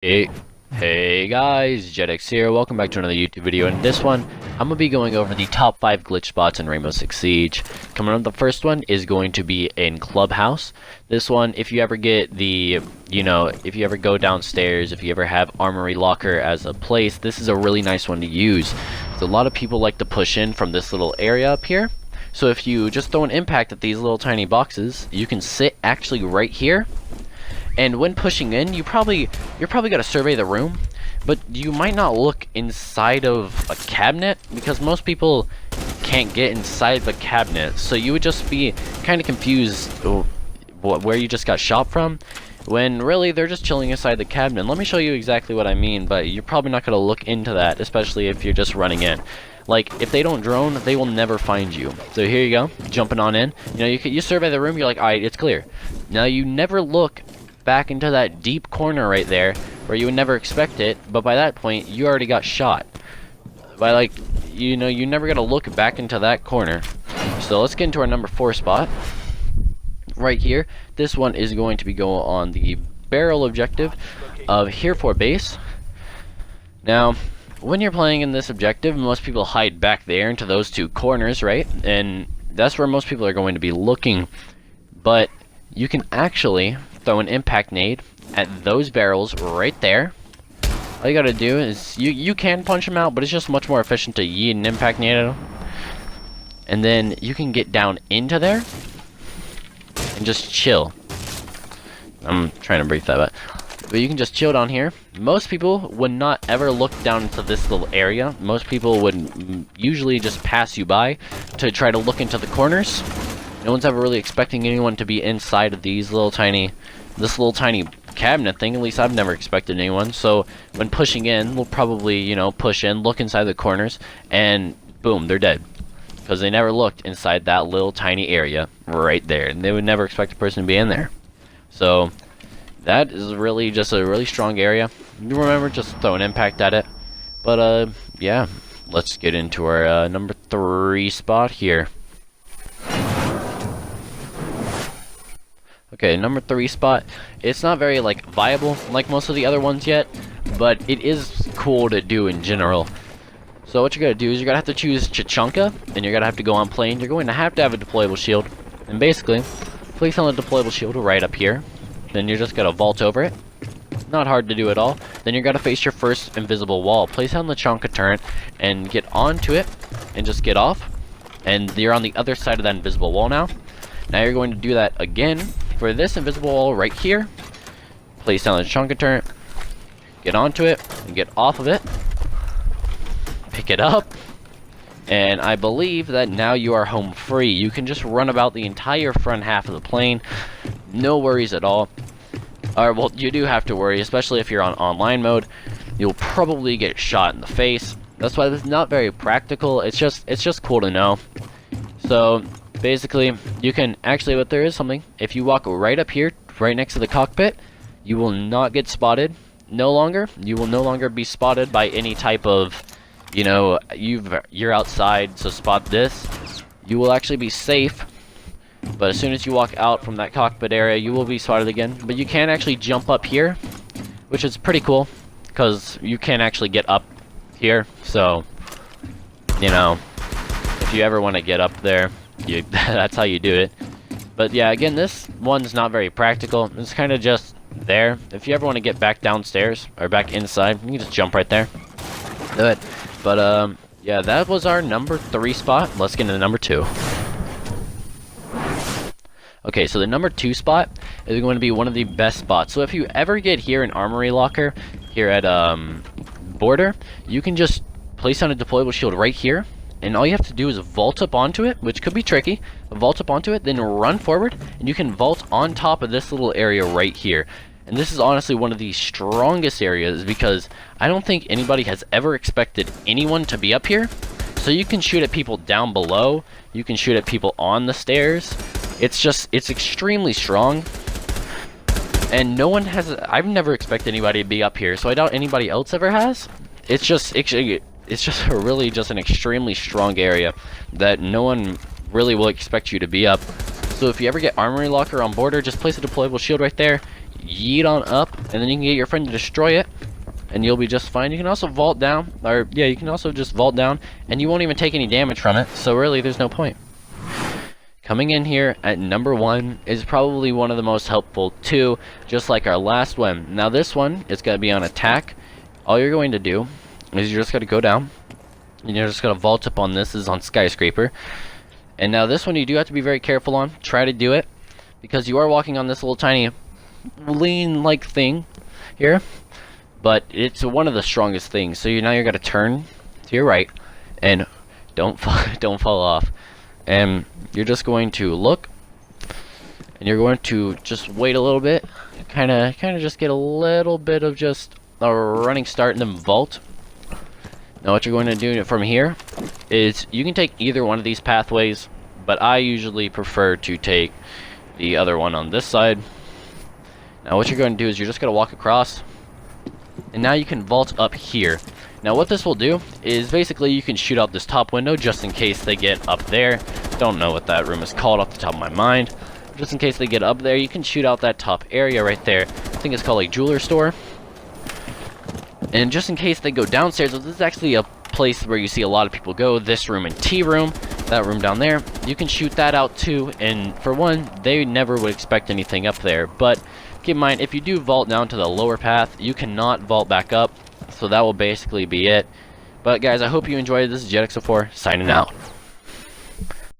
Hey guys, JetX here. Welcome back to another YouTube video. In this one, I'm gonna be going over the top 5 glitch spots in Rainbow Six Siege. Coming up, the first one is going to be in Clubhouse. This one, if you ever get the, if you ever go downstairs, if you ever have Armory Locker as a place, this is a really nice one to use. So a lot of people like to push in from this little area up here. So if you just throw an impact at these little tiny boxes, you can sit actually right here. And when pushing in, you're probably gonna survey the room, but you might not look inside of a cabinet because most people can't get inside the cabinet. So you would just be kind of confused where you just got shot from, when really they're just chilling inside the cabinet. Let me show you exactly what I mean, but you're probably not gonna look into that, especially if you're just running in. Like, if they don't drone, they will never find you. So here you go, jumping on in. You survey the room, you're like, alright, it's clear. Now you never look back into that deep corner right there where you would never expect it, but by that point you already got shot. You never gotta look back into that corner. So let's get into our number 4 spot right here. This one is going to be going on the barrel objective of Hereford base. Now when you're playing in this objective, most people hide back there into those 2 corners, right? And that's where most people are going to be looking, but you can actually throw an impact nade at those barrels right there. All you gotta do is you can punch them out, but it's just much more efficient to yeet an impact nade at them. And then you can get down into there and just chill. I'm trying to breathe that back. But you can just chill down here. Most people would not ever look down into this little area. Most people would usually just pass you by to try to look into the corners. No one's ever really expecting anyone to be inside of this little tiny cabinet thing. At least I've never expected anyone. So when pushing in, we'll probably, push in, look inside the corners, and boom, they're dead. Because they never looked inside that little tiny area right there. And they would never expect a person to be in there. So that is really just a really strong area. You remember, just throw an impact at it. But yeah, let's get into our number 3 spot here. Okay, number 3 spot. It's not very viable like most of the other ones yet, but it is cool to do in general. So what you're gonna do is you're gonna have to choose Chichanka, and you're gonna have to go on plane. You're going to have a deployable shield, and basically place on the deployable shield right up here. Then you're just gonna vault over it. Not hard to do at all. Then you're gonna face your first invisible wall. Place on the Chichanka turret and get onto it, and just get off. And you're on the other side of that invisible wall now. Now you're going to do that again for this invisible wall right here. Place down the Chichanka turret, get onto it, and get off of it. Pick it up, and I believe that now you are home free. You can just run about the entire front half of the plane. No worries at all. Well, you do have to worry, especially if you're on online mode. You'll probably get shot in the face. That's why this is not very practical. It's just cool to know. So basically, you can actually, but there is something. If you walk right up here, right next to the cockpit, you will not get spotted. No longer. You will no longer be spotted by any type of, you're outside, so spot this. You will actually be safe. But as soon as you walk out from that cockpit area, you will be spotted again. But you can actually jump up here, which is pretty cool, because you can actually get up here. So, if you ever want to get up there, that's how you do it. But yeah, again, this one's not very practical. It's kind of just there. If you ever want to get back downstairs or back inside, you can just jump right there. Do it. But yeah, that was our number 3 spot. Let's get into number 2. Okay, so the number 2 spot is going to be one of the best spots. So if you ever get here in Armory Locker here at Border, you can just place on a deployable shield right here. And all you have to do is vault up onto it, which could be tricky. Vault up onto it, then run forward, and you can vault on top of this little area right here. And this is honestly one of the strongest areas because I don't think anybody has ever expected anyone to be up here. So you can shoot at people down below, you can shoot at people on the stairs. It's extremely strong. And no one has, I've never expected anybody to be up here, so I doubt anybody else ever has. It's just really just an extremely strong area that no one really will expect you to be up. So if you ever get Armory Locker on Border, just place a deployable shield right there. yeet on up, and then you can get your friend to destroy it, and you'll be just fine. You can also vault down, or yeah, you can also just vault down, and you won't even take any damage from it, so really there's no point. Coming in here at number 1 is probably one of the most helpful too, just like our last one. Now this one is going to be on attack. All you're going to do is you're just going to go down, and you're just going to vault up on this. This is on Skyscraper. And now this one you do have to be very careful on. Try to do it, because you are walking on this little tiny lean-like thing here. But it's one of the strongest things. So now you're going to turn to your right, and don't fall off. And you're just going to look, and you're going to just wait a little bit, kind of just get a little bit of just a running start, and then vault. Now what you're going to do from here is you can take either one of these pathways, but I usually prefer to take the other one on this side. Now what you're going to do is you're just going to walk across, and now you can vault up here. Now what this will do is basically you can shoot out this top window just in case they get up there. Don't know what that room is called off the top of my mind. Just in case they get up there, you can shoot out that top area right there. I think it's called a jeweler store. And just in case they go downstairs, this is actually a place where you see a lot of people go. This room and tea room, that room down there, you can shoot that out too. And for one, they never would expect anything up there. But keep in mind, if you do vault down to the lower path, you cannot vault back up. So that will basically be it. But guys, I hope you enjoyed. This is JetX04 signing out.